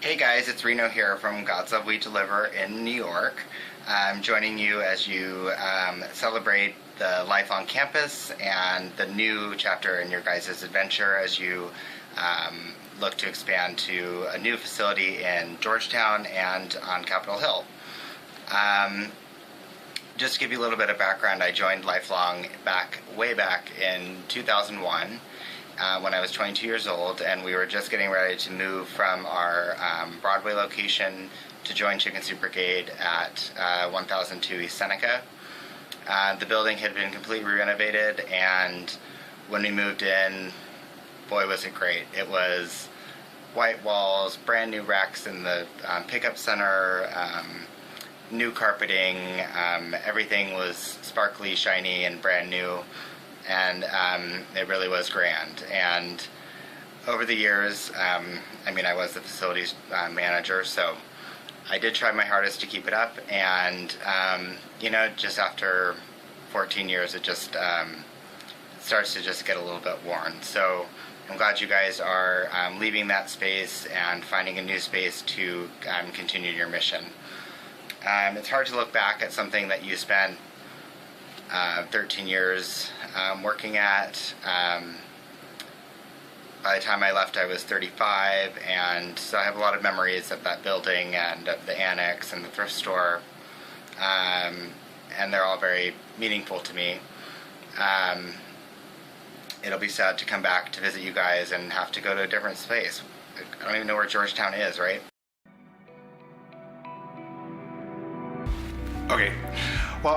Hey guys, it's Reno here from God's Love We Deliver in New York. I'm joining you as you celebrate the Life on Campus and the new chapter in your guys' adventure as you look to expand to a new facility in Georgetown and on Capitol Hill. Just to give you a little bit of background, I joined Lifelong way back in 2001. When I was 22 years old, and we were just getting ready to move from our Broadway location to join Chicken Soup Brigade at 1002 East Seneca. The building had been completely renovated, and when we moved in, boy was it great. It was white walls, brand new racks in the pickup center, new carpeting, everything was sparkly, shiny, and brand new. And it really was grand. And over the years, I was the facilities manager, so I did try my hardest to keep it up. And just after 14 years, it just starts to just get a little bit worn. So I'm glad you guys are leaving that space and finding a new space to continue your mission. It's hard to look back at something that you spent 13 years working at. By the time I left, I was 35, and so I have a lot of memories of that building and of the annex and the thrift store, and they're all very meaningful to me. It'll be sad to come back to visit you guys and have to go to a different space. I don't even know where Georgetown is, right? Okay. Well,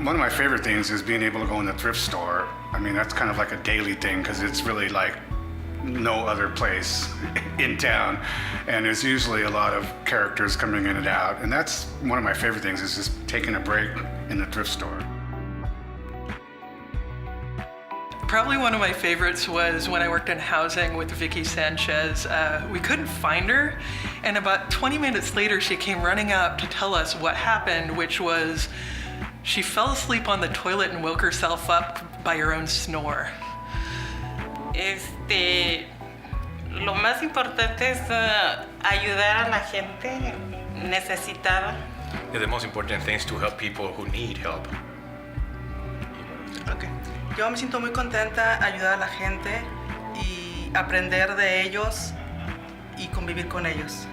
one of my favorite things is being able to go in the thrift store. I mean, that's kind of like a daily thing because it's really like no other place in town. And there's usually a lot of characters coming in and out. And that's one of my favorite things is just taking a break in the thrift store. Probably one of my favorites was when I worked in housing with Vicky Sanchez. We couldn't find her, and about 20 minutes later she came running up to tell us what happened, which was she fell asleep on the toilet and woke herself up by her own snore. Lo más importante es ayudar a la gente necesitada. The most important thing is to help people who need help. Okay. Yo me siento muy contenta ayudar a la gente y aprender de ellos y convivir con ellos.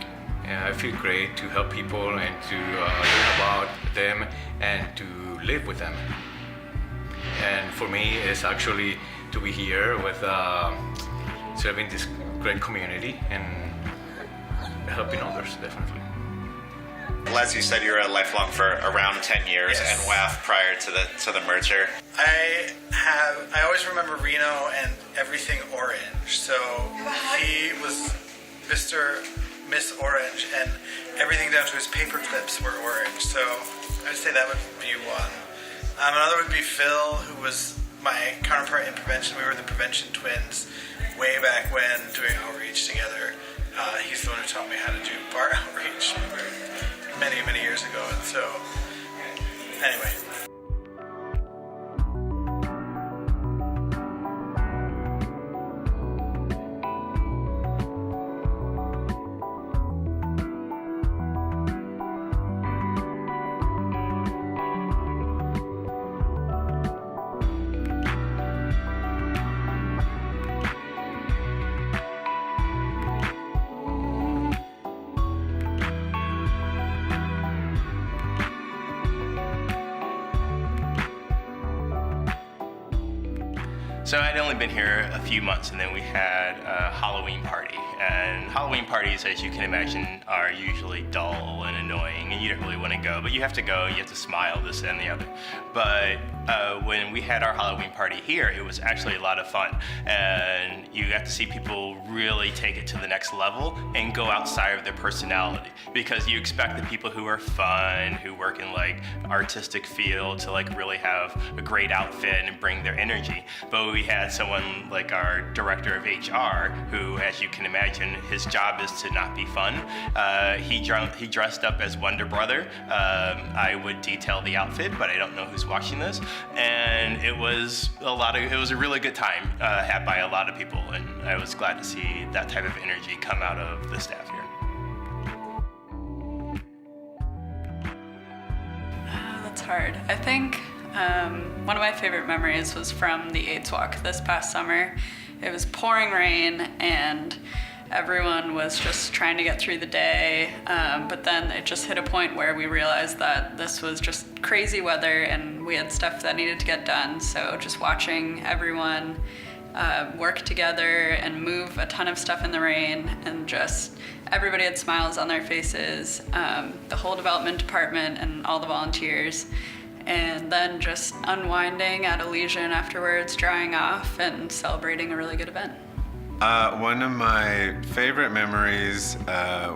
I feel great to help people and to learn about them and to live with them. And for me, it's actually to be here with serving this great community and helping others, definitely. Les, you said you were at Lifelong for around 10 years, Yes. and WAF prior to the merger. I always remember Reno and everything orange. So he was Miss Orange, and everything down to his paper clips were orange. So I'd say that would be one. Another would be Phil, who was my counterpart in prevention. We were the prevention twins way back when, doing outreach together. He's the one who taught me how to do bar outreach many, many years ago. And so, anyway. So I'd only been here a few months, and then we had a Halloween party. And Halloween parties, as you can imagine, are usually dull and annoying, and you don't really want to go. But you have to go, you have to smile, this and the other. But when we had our Halloween party here, it was actually a lot of fun. And you got to see people really take it to the next level and go outside of their personality. Because you expect the people who are fun, who work in like artistic field to like really have a great outfit and bring their energy. But we had someone like our director of HR, who, as you can imagine, his job is to not be fun. He dressed up as Wonder Brother. I would detail the outfit, but I don't know who's watching this. And it was a really good time had by a lot of people, and I was glad to see that type of energy come out of the staff here. hard. I think one of my favorite memories was from the AIDS Walk this past summer. It was pouring rain and everyone was just trying to get through the day, but then it just hit a point where we realized that this was just crazy weather and we had stuff that needed to get done. So just watching everyone work together and move a ton of stuff in the rain, and just everybody had smiles on their faces, the whole development department and all the volunteers, and then just unwinding at Elysian afterwards, drying off and celebrating a really good event. One of my favorite memories,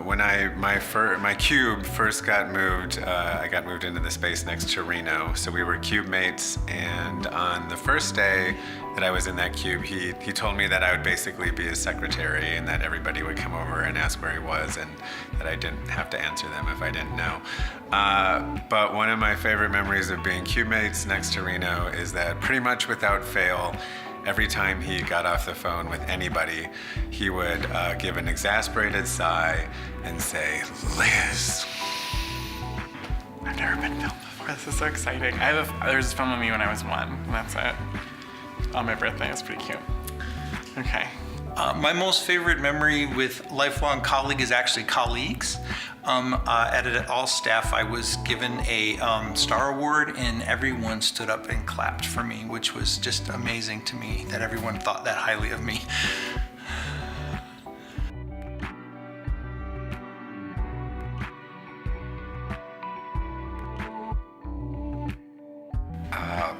when my cube first got moved, I got moved into the space next to Reno. So we were cube mates, and on the first day that I was in that cube, he told me that I would basically be his secretary and that everybody would come over and ask where he was, and that I didn't have to answer them if I didn't know. But one of my favorite memories of being cube mates next to Reno is that pretty much without fail, every time he got off the phone with anybody, he would give an exasperated sigh and say, "Liz." I've never been filmed before. This is so exciting. There's a film of me when I was 1, and that's it. On my birthday. It's pretty cute. Okay. My most favorite memory with lifelong colleague is actually colleagues. At all staff, I was given a star award, and everyone stood up and clapped for me, which was just amazing to me that everyone thought that highly of me.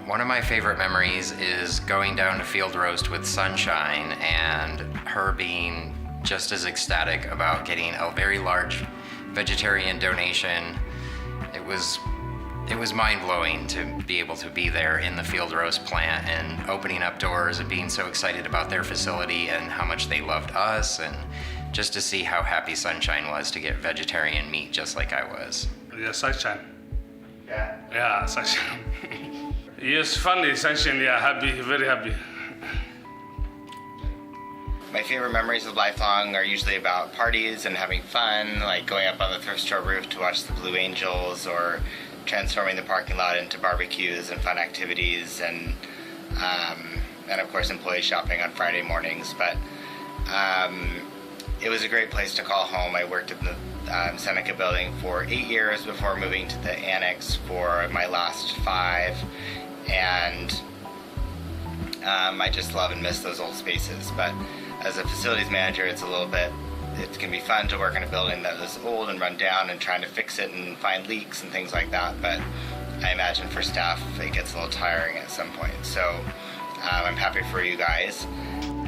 One of my favorite memories is going down to Field Roast with Sunshine and her being just as ecstatic about getting a very large vegetarian donation. It was mind-blowing to be able to be there in the Field Roast plant and opening up doors and being so excited about their facility and how much they loved us, and just to see how happy Sunshine was to get vegetarian meat just like I was. Yeah, Sunshine. Yeah. Yeah, Sunshine. Yes, funny, Sunshine, yeah, happy, very happy. My favorite memories of lifelong are usually about parties and having fun, like going up on the thrift store roof to watch the Blue Angels, or transforming the parking lot into barbecues and fun activities, and of course employee shopping on Friday mornings. But it was a great place to call home. I worked in the Seneca building for 8 years before moving to the annex for my last 5, and I just love and miss those old spaces. But as a facilities manager, it can be fun to work in a building that is old and run down and trying to fix it and find leaks and things like that. But I imagine for staff, it gets a little tiring at some point. So I'm happy for you guys.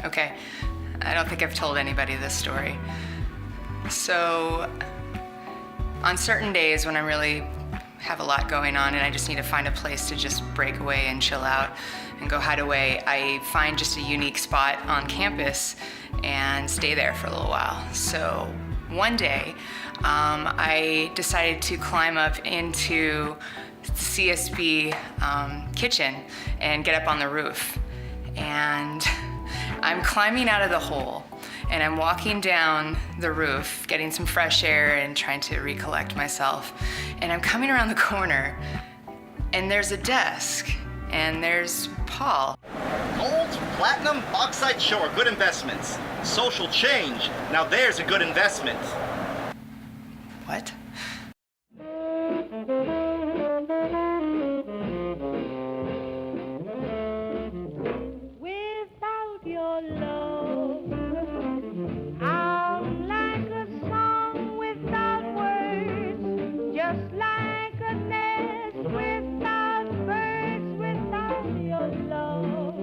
Okay, I don't think I've told anybody this story. So on certain days when I really have a lot going on and I just need to find a place to just break away and chill out and go hide away, I find just a unique spot on campus and stay there for a little while. So one day, I decided to climb up into the CSB kitchen and get up on the roof. And I'm climbing out of the hole, and I'm walking down the roof, getting some fresh air and trying to recollect myself. And I'm coming around the corner, and there's a desk, and there's Paul. Gold, platinum, bauxite, sure, good investments. Social change, now there's a good investment. What? Without your love, I'm like a song without words, just like a nest without birds. Without your love,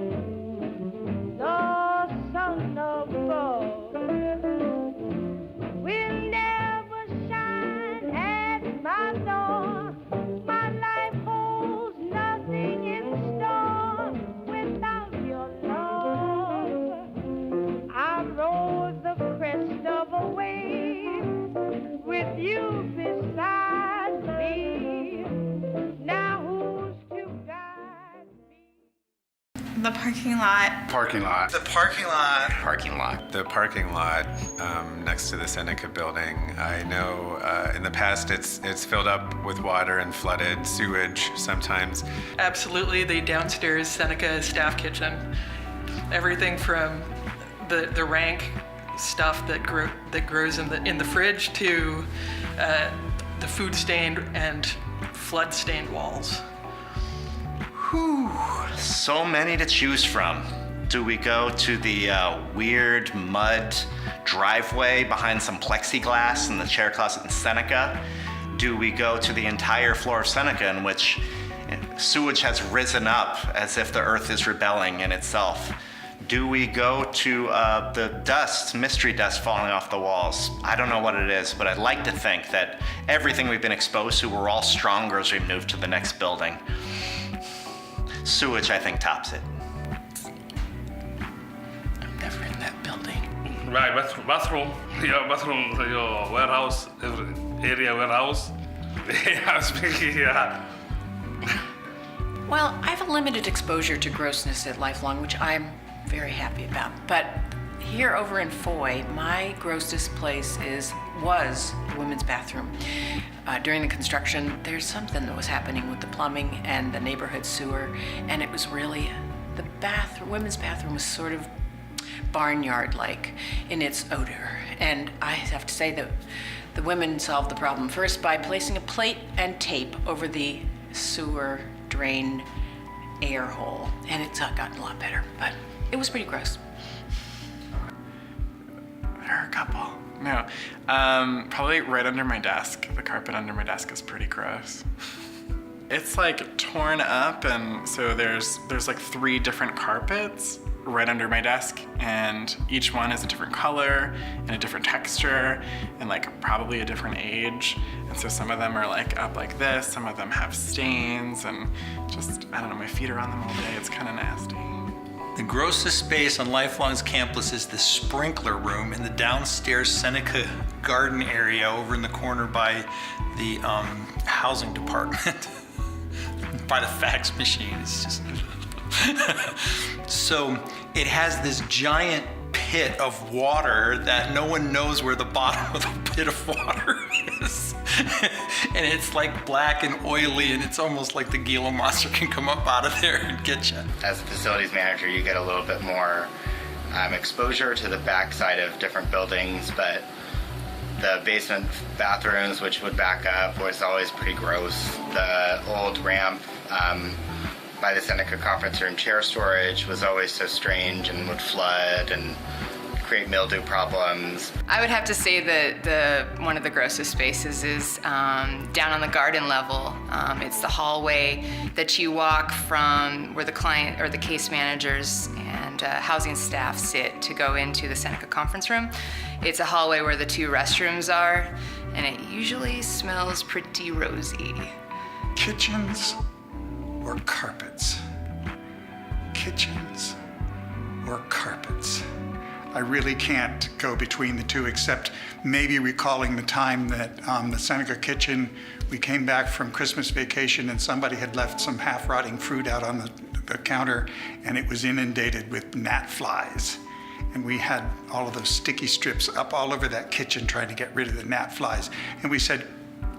the sun above will never shine. The parking lot. Parking lot. The parking lot. Parking lot. The parking lot next to the Seneca building. I know in the past it's filled up with water and flooded, sewage sometimes. Absolutely, the downstairs Seneca staff kitchen. Everything from the rank stuff that grows in the fridge to the food stained and flood stained walls. Whew, so many to choose from. Do we go to the weird mud driveway behind some plexiglass in the chair closet in Seneca? Do we go to the entire floor of Seneca in which sewage has risen up as if the earth is rebelling in itself? Do we go to the dust, mystery dust falling off the walls? I don't know what it is, but I'd like to think that everything we've been exposed to, we're all stronger as we move to the next building. Sewage, I think, tops it. I'm never in that building. Right, bathroom, your warehouse, every area warehouse. Yeah. Well, I have a limited exposure to grossness at Lifelong, which I'm very happy about. But here over in Foy, my grossest place was the women's bathroom. During the construction, there's something that was happening with the plumbing and the neighborhood sewer, and it was really, the women's bathroom was sort of barnyard-like in its odor. And I have to say that the women solved the problem first by placing a plate and tape over the sewer drain air hole, and it's gotten a lot better, but it was pretty gross. There are a couple. No, probably right under my desk. The carpet under my desk is pretty gross. It's like torn up, and so there's like 3 different carpets right under my desk, and each one is a different color and a different texture and like probably a different age. And so some of them are like up like this, some of them have stains, and just, I don't know, my feet are on them all day. It's kind of nasty. The grossest space on Lifelong's campus is the sprinkler room in the downstairs Seneca garden area over in the corner by the housing department, by the fax machine. It's just so it has this giant pit of water that no one knows where the bottom of the pit of water is. And it's like black and oily, and it's almost like the Gila monster can come up out of there and get you. As a facilities manager, you get a little bit more exposure to the backside of different buildings, but the basement bathrooms, which would back up, was always pretty gross. The old ramp by the Seneca conference room chair storage was always so strange and would flood and create mildew problems. I would have to say that one of the grossest spaces is down on the garden level. It's the hallway that you walk from where the client or the case managers and housing staff sit to go into the Seneca conference room. It's a hallway where the 2 restrooms are, and it usually smells pretty rosy. Kitchens or carpets? Kitchens or carpets? I really can't go between the two, except maybe recalling the time that the Seneca kitchen, we came back from Christmas vacation and somebody had left some half-rotting fruit out on the counter, and it was inundated with gnat flies. And we had all of those sticky strips up all over that kitchen trying to get rid of the gnat flies. And we said,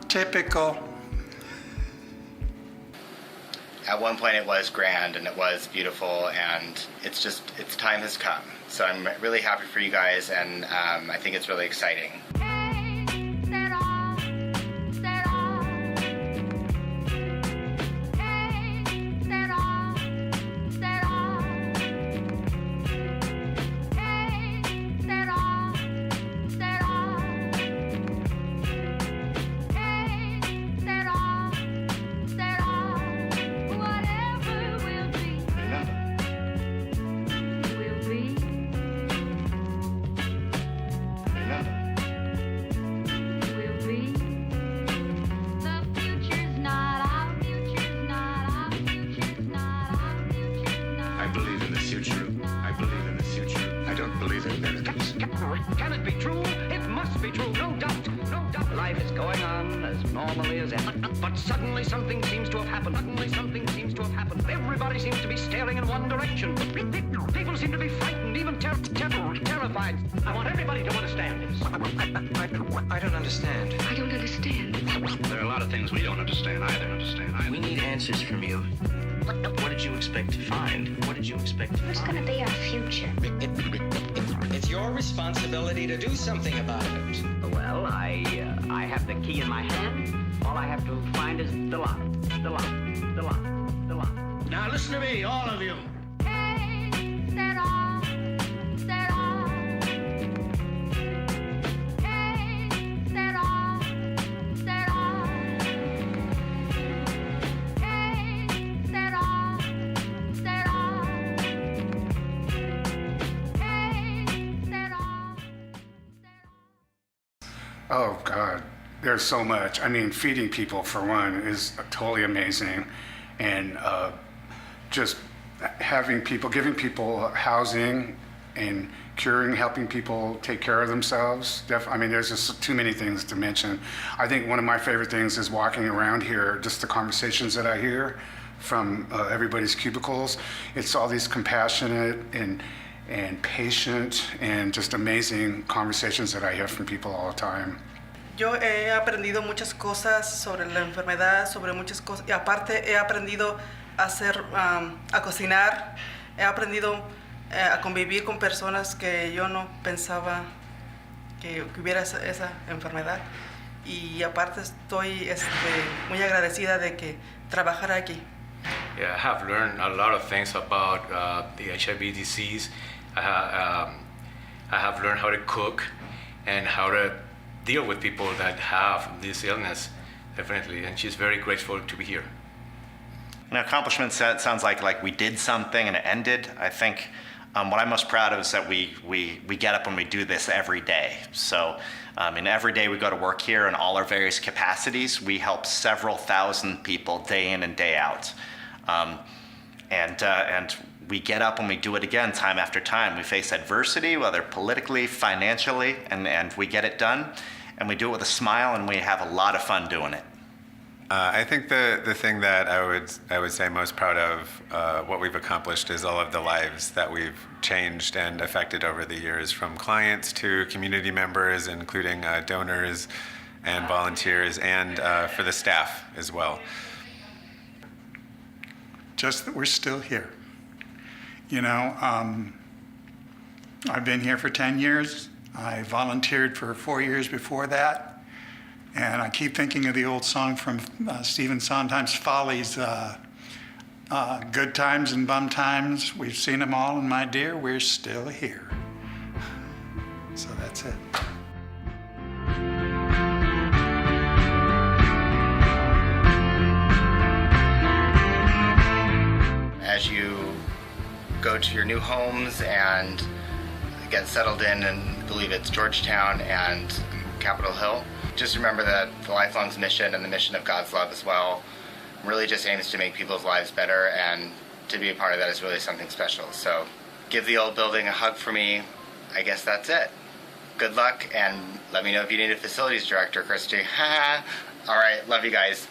typical. At one point it was grand and it was beautiful, and its time has come. So I'm really happy for you guys, and I think it's really exciting. life is going on as normally as ever. But suddenly something seems to have happened. Everybody seems to be staring in one direction. People seem to be frightened, even terrified. I want everybody to understand this. I don't understand. I don't understand. There are a lot of things we don't understand either. We need answers from you. What did you expect to find? What did you expect to What's find? going to be our future? It's your responsibility to do something about it. Well, I have the key in my hand. All I have to find is the lock. The lock. The lock. The lock. Now listen to me, all of you. Set off, set off. Hey, set off, set off. Hey, set off, set off. Hey, set off. Oh God, there's so much. I mean, feeding people for one is totally amazing, and just having people, giving people housing, and helping people take care of themselves. I mean, there's just too many things to mention. I think one of my favorite things is walking around here, just the conversations that I hear from everybody's cubicles. It's all these compassionate and patient and just amazing conversations that I hear from people all the time. Yo he aprendido muchas cosas sobre la enfermedad, sobre muchas cosas, y aparte he aprendido a cocinar, he aprendido a convivir con personas que yo no pensaba que hubiera esa enfermedad, y aparte estoy muy agradecida de que trabajar aquí. Yeah, I have learned a lot of things about the HIV disease. I have learned how to cook and how to deal with people that have this illness, definitely. And she's very grateful to be here. An accomplishment sounds like we did something and it ended. I think what I'm most proud of is that we get up and we do this every day. So and every day we go to work here in all our various capacities. We help several thousand people day in and day out. And we get up and we do it again time after time. We face adversity, whether politically, financially, and we get it done. And we do it with a smile, and we have a lot of fun doing it. I think the thing that I would say most proud of what we've accomplished is all of the lives that we've changed and affected over the years, from clients to community members, including donors and volunteers, and for the staff as well. Just that we're still here. You know, I've been here for 10 years. I volunteered for 4 years before that. And I keep thinking of the old song from Stephen Sondheim's Follies, good times and bum times, we've seen them all, and my dear, we're still here. So that's it. As you go to your new homes and get settled in, and I believe it's Georgetown and Capitol Hill, just remember that the Lifelong's mission and the mission of God's love as well really just aims to make people's lives better, and to be a part of that is really something special. So give the old building a hug for me. I guess that's it. Good luck, and let me know if you need a facilities director, Christy. All right, love you guys.